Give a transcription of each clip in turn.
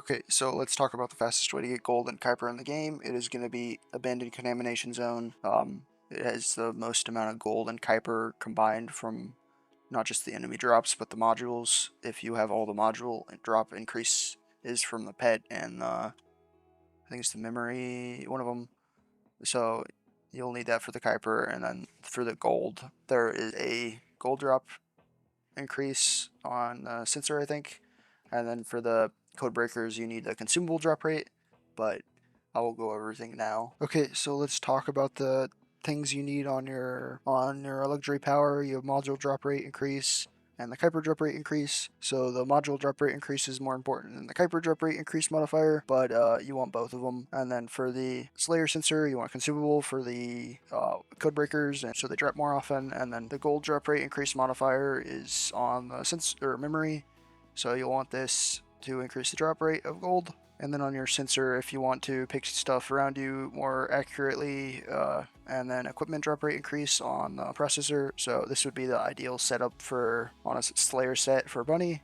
Okay, so let's talk about the fastest way to get gold and Kuiper in the game. It is going to be Abandoned Contamination Zone. It has the most amount of gold and Kuiper combined from not just the enemy drops, but the modules. If you have all the module drop increase is from the pet and I think it's the memory, one of them. So you'll need that for the Kuiper, and then for the gold, there is a gold drop increase on sensor, I think, and then for the code breakers, you need a consumable drop rate, but I will go over everything now. Okay, so let's talk about the things you need on your luxury power. You have module drop rate increase and the Kuiper drop rate increase. So the module drop rate increase is more important than the Kuiper drop rate increase modifier, but you want both of them. And then for the Slayer sensor, you want consumable for the code breakers, and so they drop more often. And then the gold drop rate increase modifier is on the sensor or memory, so you'll want this to increase the drop rate of gold. And then on your sensor, if you want to pick stuff around you more accurately, and then equipment drop rate increase on the processor. So this would be the ideal setup for on a Slayer set for Bunny.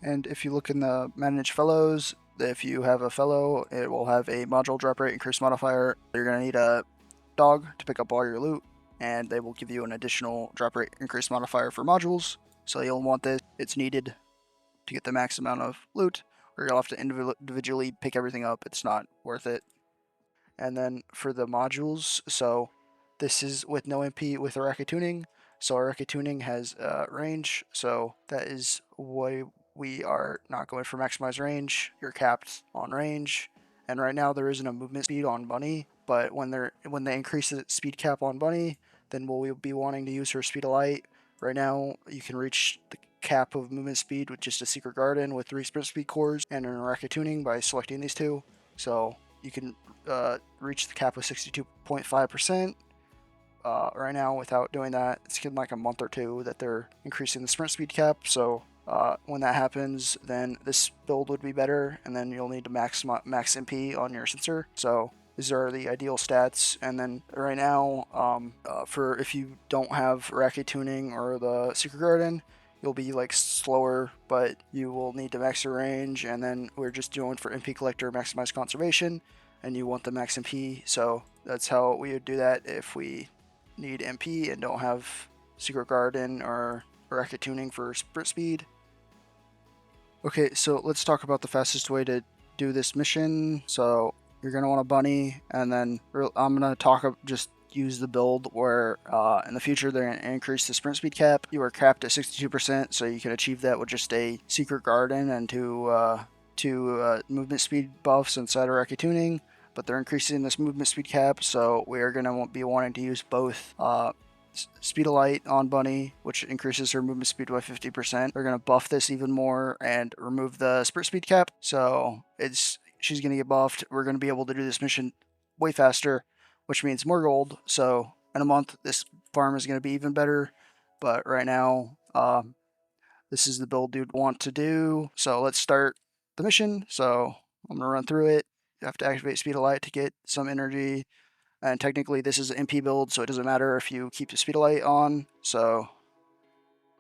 And if you look in the manage fellows, if you have a fellow, it will have a module drop rate increase modifier. You're going to need a dog to pick up all your loot, and they will give you an additional drop rate increase modifier for modules. So you'll want this. It's needed to get the max amount of loot, or you'll have to individually pick everything up. It's not worth it. And then for the modules, so this is with no MP with Araki tuning. So Araki tuning has range, so that is why we are not going for maximized range. You're capped on range, and right now there isn't a movement speed on Bunny, but when they increase the speed cap on Bunny, then we'll be wanting to use her speed of light. Right now you can reach the cap of movement speed with just a Secret Garden with 3 sprint speed cores and an Araki tuning by selecting these two. So you can reach the cap of 62.5% right now without doing that. It's in like a month or two that they're increasing the sprint speed cap. So when that happens, then this build would be better, and then you'll need to max MP on your sensor. So these are the ideal stats. And then right now, for if you don't have Araki tuning or the Secret Garden, you'll be like slower, but you will need to max your range. And then we're just doing for MP collector maximize conservation, and you want the max MP. So that's how we would do that if we need MP and don't have Secret Garden or Araki tuning for sprint speed. Okay, so let's talk about the fastest way to do this mission. So you're gonna want a Bunny, and then I'm gonna just use the build where in the future they're going to increase the sprint speed cap. You are capped at 62%, so you can achieve that with just a Secret Garden and two movement speed buffs inside Araki tuning. But they're increasing this movement speed cap, so we are going to be wanting to use both Speed of Light on Bunny, which increases her movement speed by 50%. They're going to buff this even more and remove the sprint speed cap, so she's going to get buffed. We're going to be able to do this mission way faster, which means more gold. So in a month, this farm is going to be even better. But right now, this is the build you'd want to do. So let's start the mission. So I'm going to run through it. You have to activate Speed of Light to get some energy. And technically, this is an MP build, so it doesn't matter if you keep the Speed of Light on. So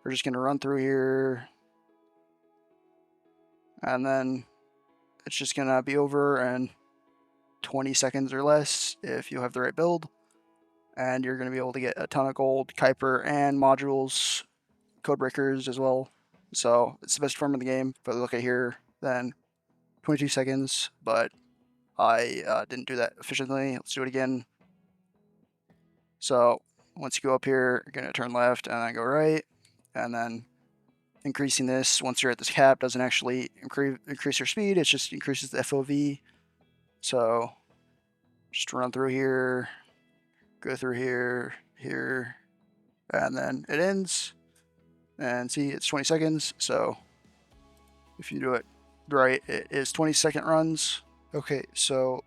we're just going to run through here. And then it's just going to be over in 20 seconds or less if you have the right build, and you're going to be able to get a ton of gold, Kuiper, and modules, code breakers as well. So it's the best farm in the game. But look at here, then 22 seconds, but I didn't do that efficiently. Let's do it again. So once you go up here, you're going to turn left and then go right, and then increasing this once you're at this cap doesn't actually increase your speed, it just increases the FOV. So just run through here, go through here, and then it ends. And see, it's 20 seconds. So if you do it right, it is 20-second runs. Okay, so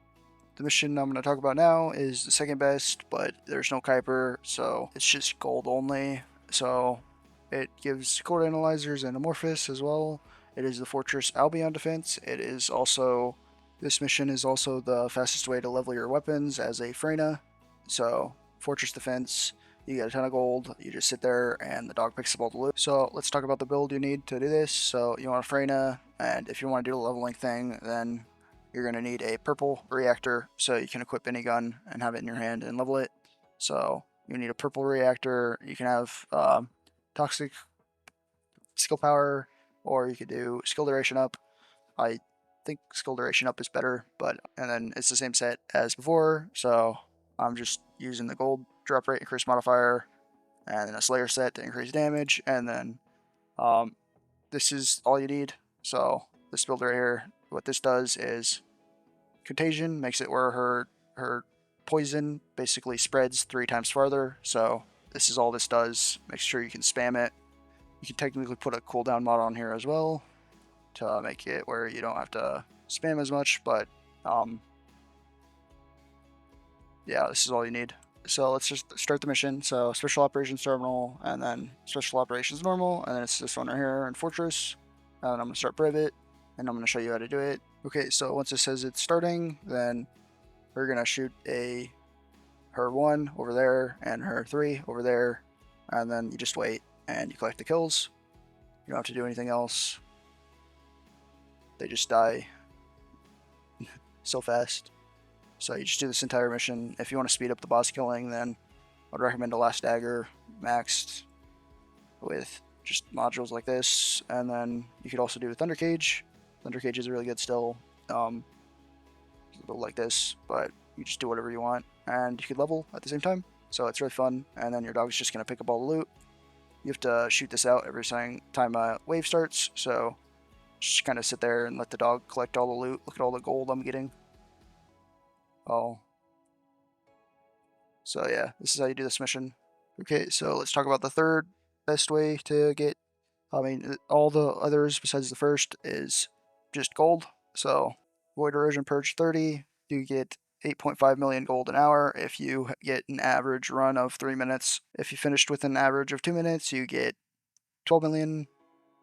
the mission I'm going to talk about now is the second best, but there's no Kuiper, so it's just gold only. So it gives code analyzers and amorphous as well. It is the Fortress Albion defense. It is also, this mission is also the fastest way to level your weapons as a Freyna. So Fortress defense, You get a ton of gold, you just sit there and the dog picks up all the loot. So let's talk about the build you need to do this. So you want a Freyna, and if you want to do the leveling thing, then you're going to need a purple reactor so you can equip any gun and have it in your hand and level it. So you need a purple reactor. You can have toxic skill power, or you could do skill duration up. I think skill duration up is better, and then it's the same set as before, so I'm just using the gold drop rate increase modifier and then a Slayer set to increase damage, and then this is all you need. So this build right here, what this does is Contagion makes it where her poison basically spreads 3 times farther, so this is all this does. Make sure you can spam it. You can technically put a cooldown mod on here as well to make it where you don't have to spam as much, but yeah, this is all you need. So let's just start the mission. So Special Operations Terminal, and then Special Operations Normal, and then it's this one right here in Fortress. And I'm going to start Private, and I'm going to show you how to do it. Okay, so once it says it's starting, then we're going to shoot her 1 over there and her 3 over there, and then you just wait and you collect the kills. You don't have to do anything else. They just die so fast. So you just do this entire mission. If you want to speed up the boss killing, then I'd recommend a Last Dagger maxed with just modules like this. And then you could also do Thunder Cage. Thunder Cage is really good still. Like this, but you just do whatever you want. And you could level at the same time. So it's really fun. And then your dog's just going to pick up all the loot. You have to shoot this out every time a wave starts. So just kind of sit there and let the dog collect all the loot. Look at all the gold I'm getting. Oh. So yeah, this is how you do this mission. Okay, so let's talk about the third best way to get, all the others besides the first is just gold. So Void Erosion Purge 30, you get 8.5 million gold an hour if you get an average run of 3 minutes. If you finished with an average of 2 minutes, you get 12 million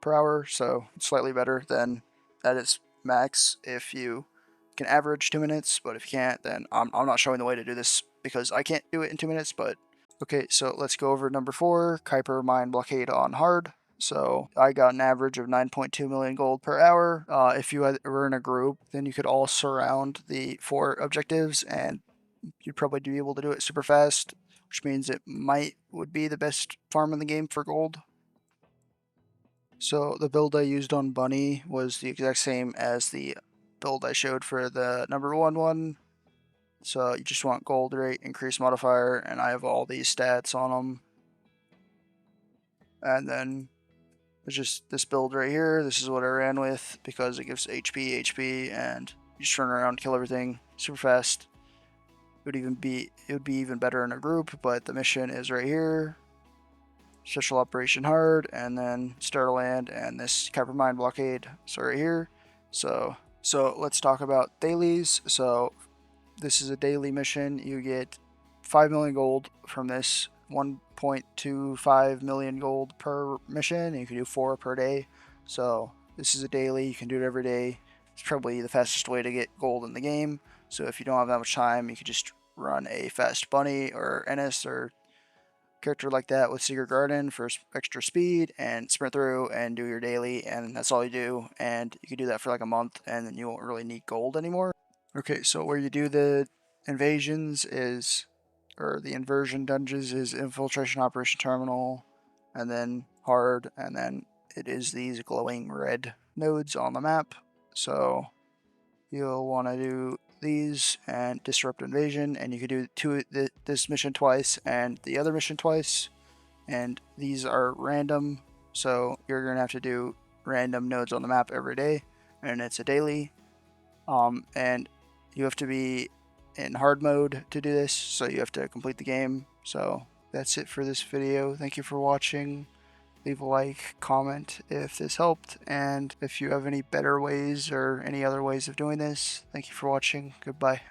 per hour, so it's slightly better than at its max if you can average 2 minutes, but if you can't, then I'm not showing the way to do this because I can't do it in 2 minutes, but okay, so let's go over number 4, Kuiper Mine Blockade on hard. So I got an average of 9.2 million gold per hour. If you were in a group, then you could all surround the 4 objectives, and you'd probably be able to do it super fast, which means it would be the best farm in the game for gold. So the build I used on Bunny was the exact same as the build I showed for the No.1 one. So you just want gold rate increase modifier, and I have all these stats on them. And then it's just this build right here. This is what I ran with because it gives HP, and you just run around, kill everything super fast. It would be even better in a group, but the mission is right here. Special Operation Hard, and then Starland, and this Kuiper Mine Blockade. So right here. So let's talk about dailies. So this is a daily mission. You get 5 million gold from this, 1.25 million gold per mission. You can do 4 per day. So this is a daily. You can do it every day. It's probably the fastest way to get gold in the game. So if you don't have that much time, you could just run a fast Bunny or Ennis or character like that with Secret Garden for extra speed and sprint through and do your daily, and that's all you do. And you can do that for like a month, and then you won't really need gold anymore. Okay, so where you do the invasions or the inversion dungeons is Infiltration Operation Terminal, and then hard, and then it is these glowing red nodes on the map. So you'll want to do these and disrupt invasion, and you can do this mission twice and the other mission twice, and these are random, so you're gonna have to do random nodes on the map every day, and it's a daily, and you have to be in hard mode to do this, so you have to complete the game. So that's it for this video. Thank you for watching. Leave a like, comment if this helped, and if you have any better ways or any other ways of doing this. Thank you for watching. Goodbye.